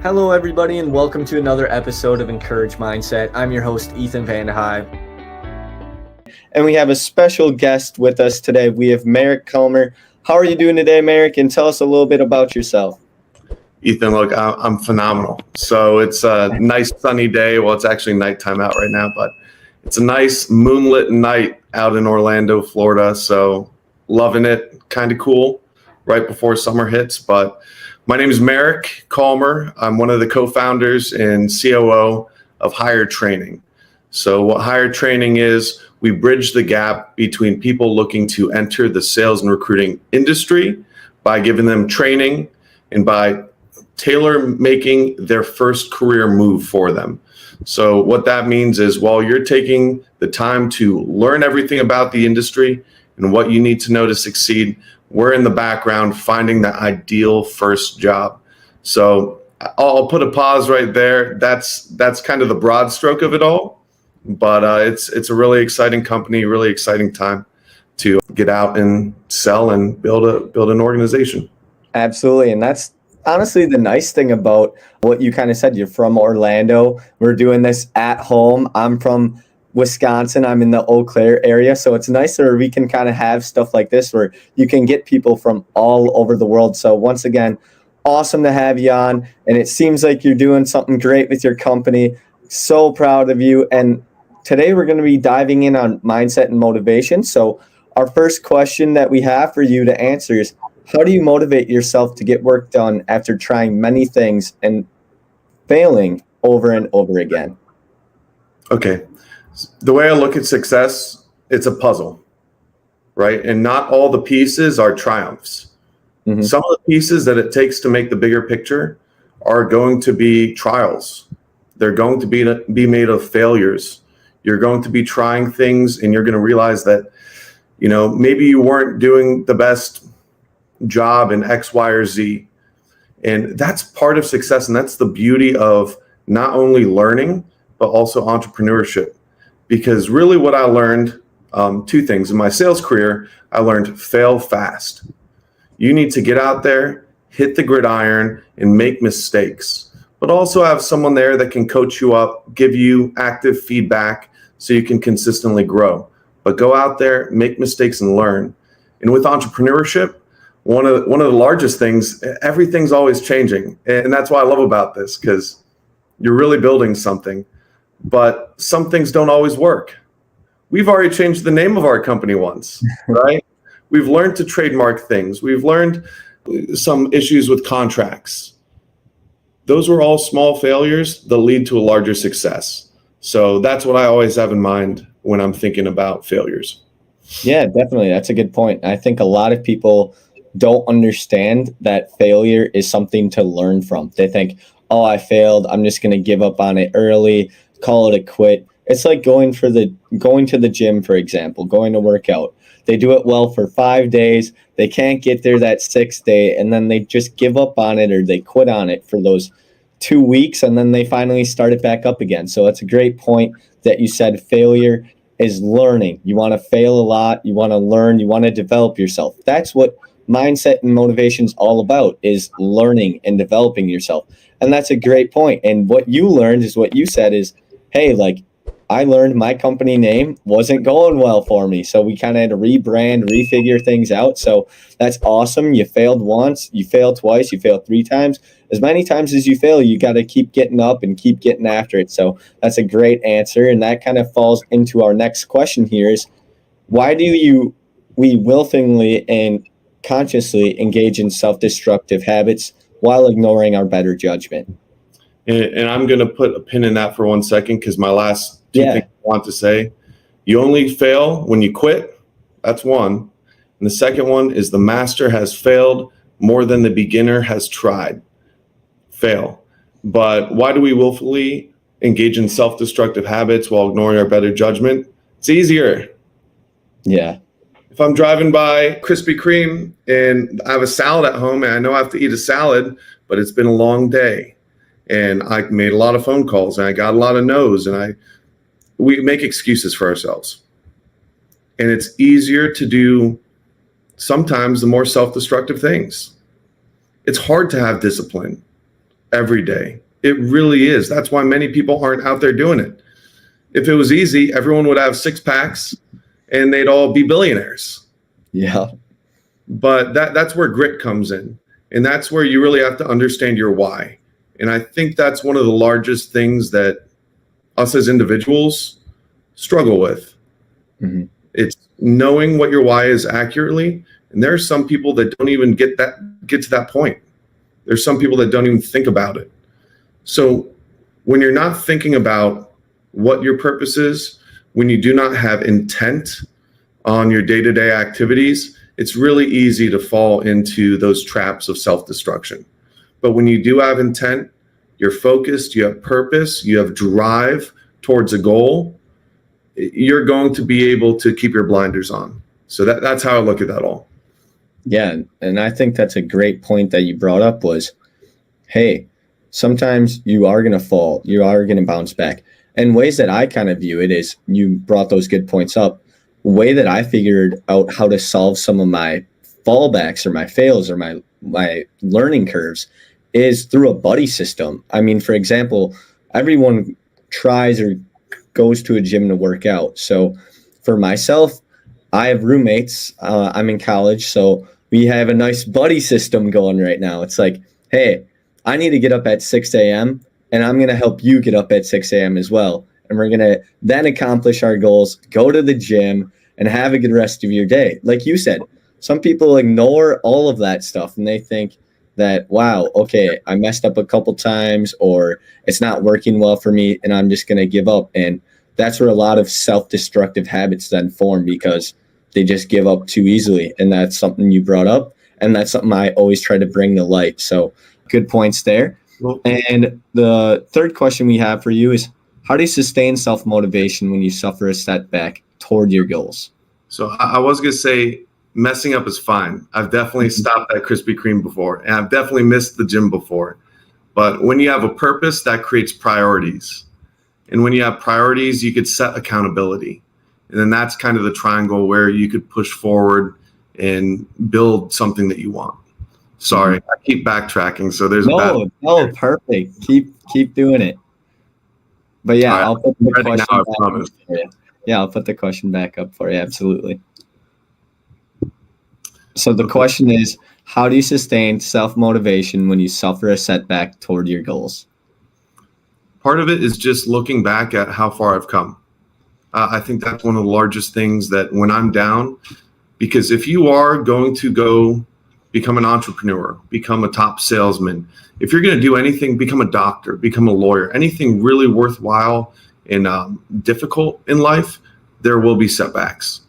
Hello, everybody, and welcome to another episode of Encourage Mindset. I'm your host, Ethan Vandehive. And we have a special guest with us today. We have Merrick Calmer. How are you doing today, Merrick? And tell us a little bit about yourself. Ethan, look, I'm phenomenal. So it's a nice sunny day. Well, it's actually nighttime out right now, but it's a nice moonlit night out in Orlando, Florida. So loving it, kind of cool right before summer hits. But my name is Merrick Calmer. I'm one of the co-founders and COO of Higher Training. So what Higher Training is, we bridge the gap between people looking to enter the sales and recruiting industry by giving them training and by tailor making their first career move for them. So what that means is while you're taking the time to learn everything about the industry and what you need to know to succeed, we're in the background finding the ideal first job. So I'll put a pause right there. That's kind of the broad stroke of it all. But it's a really exciting company, really exciting time to get out and sell and build an organization. Absolutely. And that's honestly the nice thing about what you kind of said. You're from Orlando. We're doing this at home. I'm from Wisconsin. I'm in the Eau Claire area. So it's nice where we can kind of have stuff like this where you can get people from all over the world. So once again, awesome to have you on. And it seems like you're doing something great with your company. So proud of you. And today we're going to be diving in on mindset and motivation. So our first question that we have for you to answer is, how do you motivate yourself to get work done after trying many things and failing over and over again? Okay. The way I look at success, it's a puzzle, right? And not all the pieces are triumphs. Mm-hmm. Some of the pieces that it takes to make the bigger picture are going to be trials. They're going to be made of failures. You're going to be trying things and you're going to realize that, maybe you weren't doing the best job in X, Y, or Z. And that's part of success. And that's the beauty of not only learning, but also entrepreneurship. Because really what I learned, two things. In my sales career, I learned fail fast. You need to get out there, hit the gridiron, and make mistakes. But also have someone there that can coach you up, give you active feedback so you can consistently grow. But go out there, make mistakes, and learn. And with entrepreneurship, one of the largest things, everything's always changing. And that's what I love about this, because you're really building something. But some things don't always work. We've already changed the name of our company once, right? We've learned to trademark things. We've learned some issues with contracts. Those were all small failures that lead to a larger success. So that's what I always have in mind when I'm thinking about failures. Yeah, definitely. That's a good point. I think a lot of people don't understand that failure is something to learn from. They think, oh, I failed, I'm just going to give up on it early, call it a quit. It's like going to the gym, for example, going to work out. They do it well for 5 days. They can't get there that 6th day, and then they just give up on it or they quit on it for those 2 weeks, and then they finally start it back up again. So that's a great point that you said. Failure is learning. You want to fail a lot. You want to learn. You want to develop yourself. That's what mindset and motivation is all about, is learning and developing yourself. And that's a great point. And what you learned is what you said is, hey, I learned my company name wasn't going well for me. So we kind of had to rebrand, refigure things out. So that's awesome. You failed once, you failed twice, you failed 3 times. As many times as you fail, you got to keep getting up and keep getting after it. So that's a great answer. And that kind of falls into our next question here is, why do we willfully and consciously engage in self-destructive habits while ignoring our better judgment? And I'm going to put a pin in that for 1 second, because my last two things I want to say, you only fail when you quit. That's one. And the second one is the master has failed more than the beginner has tried. Fail. But why do we willfully engage in self-destructive habits while ignoring our better judgment? It's easier. Yeah. If I'm driving by Krispy Kreme and I have a salad at home and I know I have to eat a salad, but it's been a long day and I made a lot of phone calls and I got a lot of no's, and we make excuses for ourselves. And it's easier to do sometimes the more self-destructive things. It's hard to have discipline. every day. It really is. That's why many people aren't out there doing it. If it was easy, everyone would have six packs and they'd all be billionaires. Yeah. But that's where grit comes in. And that's where you really have to understand your why. And I think that's one of the largest things that us as individuals struggle with. Mm-hmm. It's knowing what your why is accurately. And there are some people that don't even get to that point. There's some people that don't even think about it. So when you're not thinking about what your purpose is, when you do not have intent on your day-to-day activities, it's really easy to fall into those traps of self-destruction. But when you do have intent, you're focused, you have purpose, you have drive towards a goal, you're going to be able to keep your blinders on. So that's how I look at that all. Yeah. And I think that's a great point that you brought up was, hey, sometimes you are going to fall, you are going to bounce back. And ways that I kind of view it is, you brought those good points up. Way that I figured out how to solve some of my fallbacks or my fails or my learning curves is through a buddy system. I mean, for example, everyone tries or goes to a gym to work out. So for myself, I have roommates. I'm in college, so we have a nice buddy system going right now. It's like, hey, I need to get up at 6 a.m. and I'm going to help you get up at 6 a.m. as well. And we're going to then accomplish our goals, go to the gym, and have a good rest of your day. Like you said, some people ignore all of that stuff and they think that, wow, okay, I messed up a couple times or it's not working well for me and I'm just going to give up. And that's where a lot of self-destructive habits then form because they just give up too easily. And that's something you brought up. And that's something I always try to bring to light. So good points there. Well, and the third question we have for you is, how do you sustain self-motivation when you suffer a setback toward your goals? So I was going to say messing up is fine. I've definitely stopped at Krispy Kreme before, and I've definitely missed the gym before. But when you have a purpose, that creates priorities. And when you have priorities, you could set accountability. And then that's kind of the triangle where you could push forward and build something that you want. Sorry, I keep backtracking. So there's no, perfect. Keep doing it. But yeah, right, I'll put the question now, back up for you. Yeah, I'll put the question back up for you. Absolutely. So the question is, how do you sustain self-motivation when you suffer a setback toward your goals? Part of it is just looking back at how far I've come. I think that's one of the largest things that when I'm down, because if you are going to go become an entrepreneur, become a top salesman, if you're going to do anything, become a doctor, become a lawyer, anything really worthwhile and difficult in life, there will be setbacks.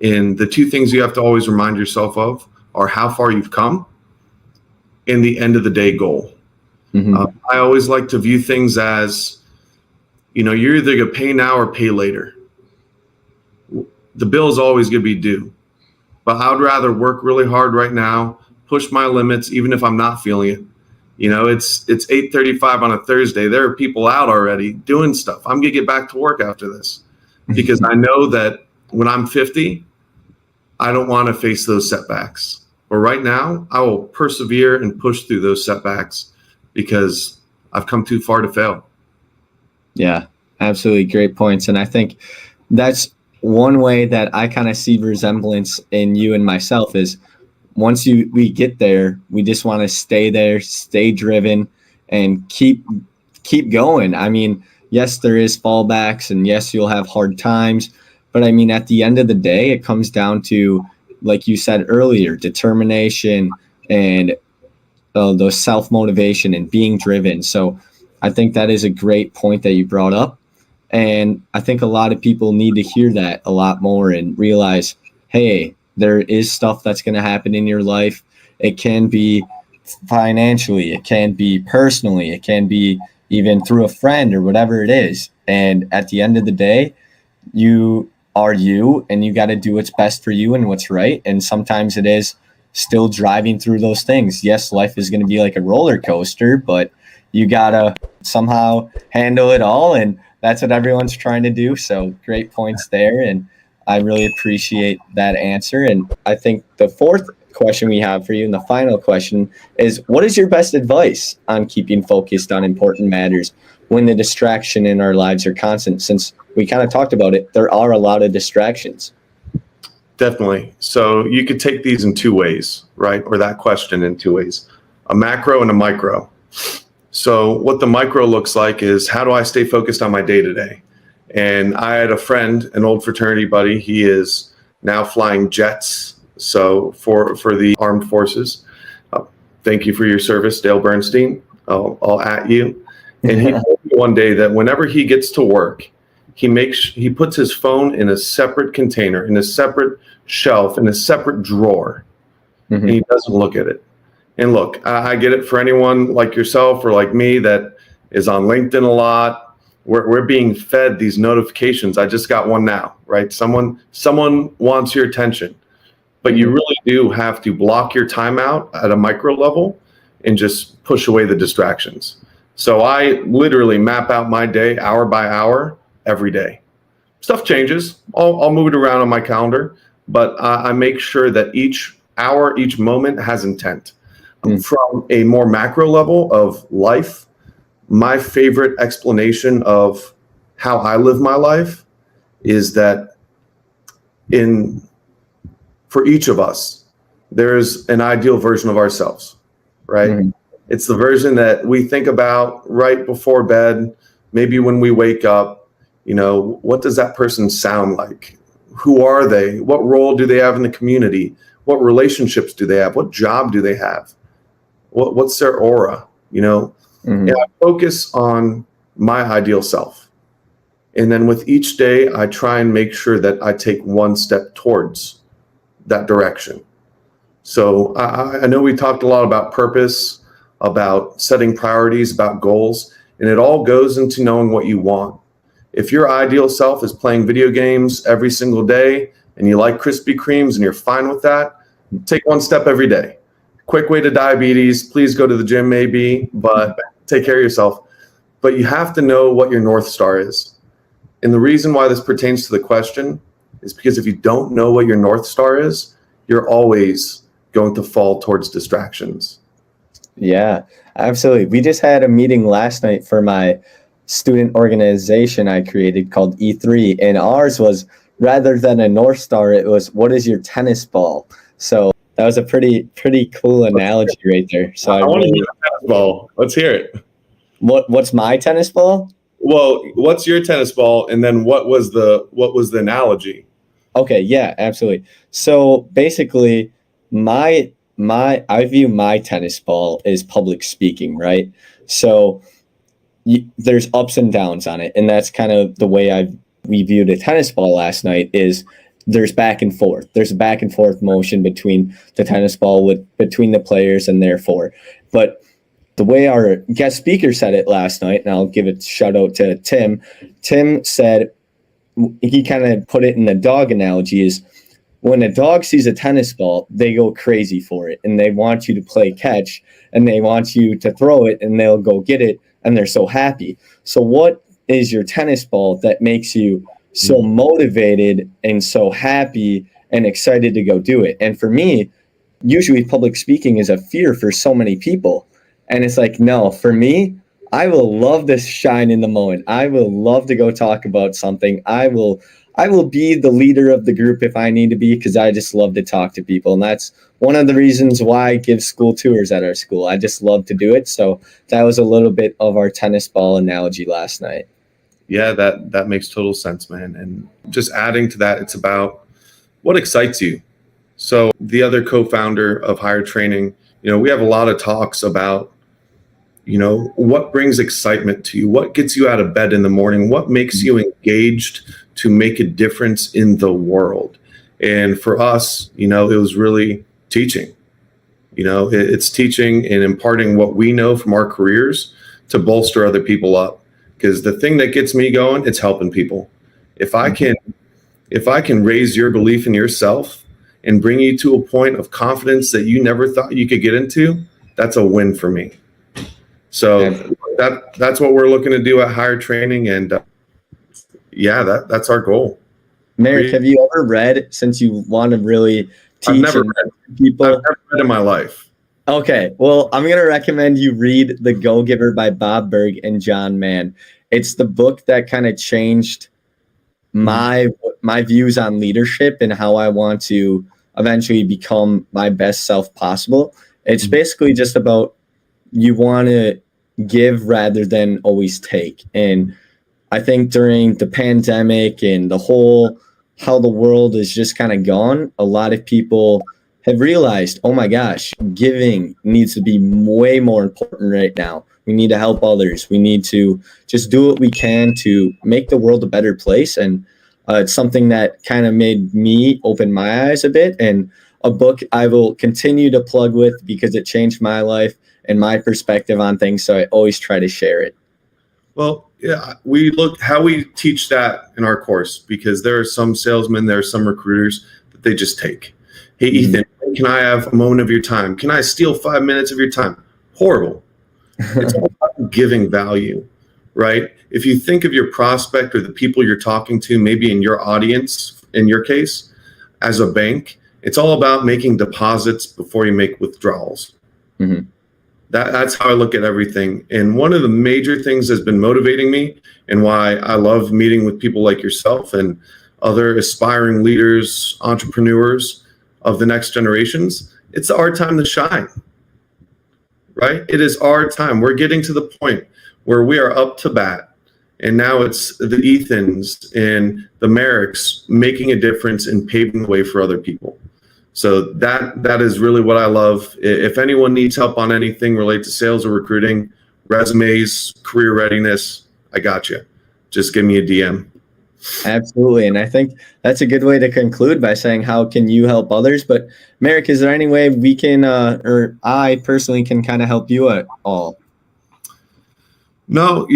And the two things you have to always remind yourself of are how far you've come and the end of the day goal. Mm-hmm. I always like to view things as, you're either going to pay now or pay later. The bill is always going to be due. But I would rather work really hard right now, push my limits, even if I'm not feeling it. It's 8:35 on a Thursday. There are people out already doing stuff. I'm going to get back to work after this because I know that when I'm 50, I don't want to face those setbacks. But right now, I will persevere and push through those setbacks because I've come too far to fail. Yeah, absolutely. Great points. And I think that's one way that I kind of see resemblance in you and myself is once we get there, we just want to stay there, stay driven, and keep going. I mean, yes, there is fallbacks, and yes, you'll have hard times. But I mean, at the end of the day, it comes down to, like you said earlier, determination and the self-motivation and being driven. So I think that is a great point that you brought up. And I think a lot of people need to hear that a lot more and realize, hey, there is stuff that's going to happen in your life. It can be financially, it can be personally, it can be even through a friend or whatever it is. And at the end of the day, you are you, and you got to do what's best for you and what's right. And sometimes it is still driving through those things. Yes, life is going to be like a roller coaster, but you got to somehow handle it all. And that's what everyone's trying to do. So great points there. And I really appreciate that answer. And I think the fourth question we have for you, and the final question is, what is your best advice on keeping focused on important matters when the distraction in our lives are constant? Since we kind of talked about it, there are a lot of distractions. Definitely. So you could take these in two ways, right? Or that question in two ways, a macro and a micro. So what the micro looks like is, how do I stay focused on my day-to-day? And I had a friend, an old fraternity buddy. He is now flying jets. So for the armed forces, thank you for your service, Dale Bernstein. I'll at you. And he told me one day that whenever he gets to work, he puts his phone in a separate container, in a separate shelf, in a separate drawer, and he doesn't look at it. And look, I get it for anyone like yourself or like me that is on LinkedIn a lot. We're being fed these notifications. I just got one now, right? Someone wants your attention, but you really do have to block your time out at a micro level and just push away the distractions. So I literally map out my day hour by hour every day. Stuff changes. I'll move it around on my calendar, but I make sure that each hour, each moment has intent. From a more macro level of life, my favorite explanation of how I live my life is that for each of us, there's an ideal version of ourselves, right? It's the version that we think about right before bed, maybe when we wake up. You know, what does that person sound like? Who are they? What role do they have in the community? What relationships do they have? What job do they have? What's their aura? You know, and I focus on my ideal self. And then with each day, I try and make sure that I take one step towards that direction. So I know we talked a lot about purpose, about setting priorities, about goals, and it all goes into knowing what you want. If your ideal self is playing video games every single day and you like Krispy Kremes and you're fine with that, take one step every day. Quick way to diabetes. Please go to the gym maybe, but take care of yourself. But you have to know what your North Star is. And the reason why this pertains to the question is because if you don't know what your North Star is, you're always going to fall towards distractions. Yeah, absolutely. We just had a meeting last night for my student organization I created called E3, and ours was, rather than a North Star, it was, what is your tennis ball? So that was a pretty cool analogy right there. So I want to hear the tennis ball. Let's hear it. What's my tennis ball? Well, what's your tennis ball, and then what was the analogy? Okay, yeah, absolutely. So basically, I view my tennis ball as public speaking, right? So there's ups and downs on it, and that's kind of the way we viewed a tennis ball last night. Is there's back and forth. There's a back and forth motion between the tennis ball between the players, and therefore, but the way our guest speaker said it last night, and I'll give a shout out to Tim. Tim said, he kind of put it in the dog analogy, is when a dog sees a tennis ball, they go crazy for it, and they want you to play catch, and they want you to throw it, and they'll go get it, and they're so happy. So what is your tennis ball that makes you so motivated and so happy and excited to go do it? And for me, usually public speaking is a fear for so many people. And it's like, no, for me, I will love to shine in the moment. I will love to go talk about something. I will be the leader of the group if I need to be, because I just love to talk to people. And that's one of the reasons why I give school tours at our school. I just love to do it. So that was a little bit of our tennis ball analogy last night. Yeah, that makes total sense, man. And just adding to that, it's about what excites you. So the other co-founder of Higher Training, we have a lot of talks about, what brings excitement to you? What gets you out of bed in the morning? What makes you engaged to make a difference in the world? And for us, it was really teaching. It's teaching and imparting what we know from our careers to bolster other people up. Because the thing that gets me going, it's helping people. If I can raise your belief in yourself and bring you to a point of confidence that you never thought you could get into, that's a win for me. So that's what we're looking to do at Higher Training, and that's our goal. Merrick, have you ever read, since you want to really I've teach never and read. people. I've never read in my life. Okay, well, I'm going to recommend you read The Go-Giver by Bob Burg and John Mann. It's the book that kind of changed my views on leadership and how I want to eventually become my best self possible. It's basically just about you want to give rather than always take. And I think during the pandemic and the whole how the world is just kind of gone, a lot of people have realized, oh my gosh, giving needs to be way more important right now. We need to help others. We need to just do what we can to make the world a better place. And it's something that kind of made me open my eyes a bit, and a book I will continue to plug with because it changed my life and my perspective on things. So I always try to share it. Well, yeah, we look how we teach that in our course, because there are some salesmen, there are some recruiters that they just take. Hey, Ethan, can I have a moment of your time? Can I steal 5 minutes of your time? Horrible. It's all about giving value, right? If you think of your prospect or the people you're talking to, maybe in your audience, in your case, as a bank, it's all about making deposits before you make withdrawals. Mm-hmm. That's how I look at everything. And one of the major things that's been motivating me and why I love meeting with people like yourself and other aspiring leaders, entrepreneurs of the next generations, it's our time to shine, right? It is our time. We're getting to the point where we are up to bat. And now it's the Ethans and the Merricks making a difference and paving the way for other people. So that is really what I love. If anyone needs help on anything related to sales or recruiting, resumes, career readiness, I got you. Just give me a DM. Absolutely. And I think that's a good way to conclude by saying, how can you help others? But Merrick, is there any way we can, or I personally can kind of help you at all? No,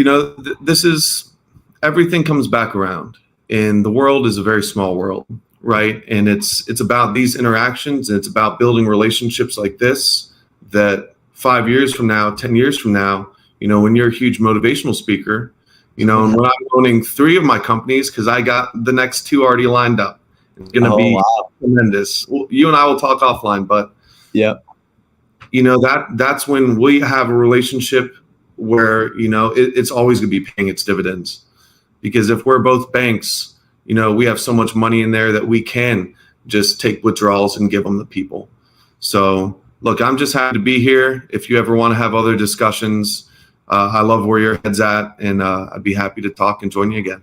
this is, everything comes back around, and the world is a very small world, right? And it's about these interactions, and it's about building relationships like this, that 5 years from now, 10 years from now, when you're a huge motivational speaker, and when I'm owning 3 of my companies, because I got the next 2 already lined up, it's going to be tremendous. Well, you and I will talk offline, but that's when we have a relationship where, it's always going to be paying its dividends. Because if we're both banks, we have so much money in there that we can just take withdrawals and give them to people. So look, I'm just happy to be here. If you ever want to have other discussions, I love where your head's at, and I'd be happy to talk and join you again.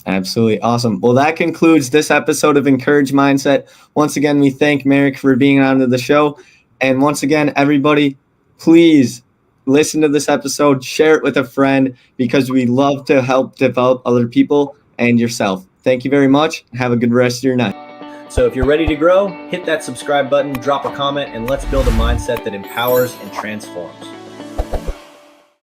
Absolutely. Awesome. Well, that concludes this episode of Encourage Mindset. Once again, we thank Merrick for being on the show. And once again, everybody, please listen to this episode, share it with a friend, because we love to help develop other people and yourself. Thank you very much. Have a good rest of your night. So if you're ready to grow, hit that subscribe button, drop a comment, and let's build a mindset that empowers and transforms.